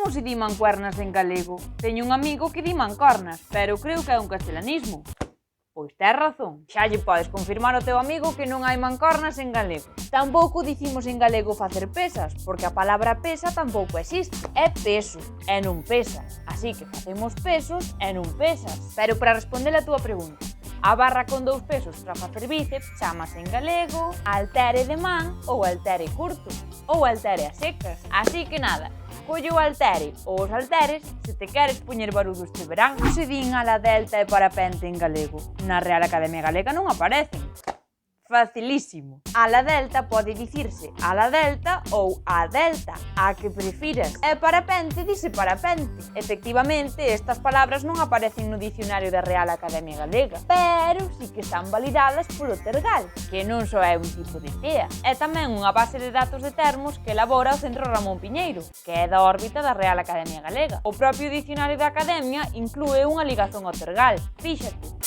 Como se di mancuernas en galego? Teño un amigo que di mancornas, pero creo que é un castelanismo. Pois tes razón, xa lle podes confirmar ao teu amigo que non hai mancornas en galego. Tampouco dicimos en galego facer pesas, porque a palabra pesa tampouco existe. É peso, e non pesa. Así que facemos pesos e non pesas. Pero para responder a túa pregunta, a barra con 2 pesos para facer bíceps chamase en galego haltere de man ou haltere curto, ou haltere a secas. Así que nada, colle o haltere ou os halteres se te queres poñer barudo este verán. Non se din ala delta e parapente en galego. Na Real Academia Galega non aparecen. Facilísimo. Ala delta pode dicirse ala delta ou a delta, a que prefiras. E parapente dice parapente. Efectivamente, estas palabras non aparecen no dicionario da Real Academia Galega, pero sí que están validadas polo Tergal, que non só é un tipo de tea, é tamén unha base de datos de termos que elabora o Centro Ramón Piñeiro, que é da órbita da Real Academia Galega. O propio dicionario da Academia inclúe unha ligazón ao Tergal. Fíxate,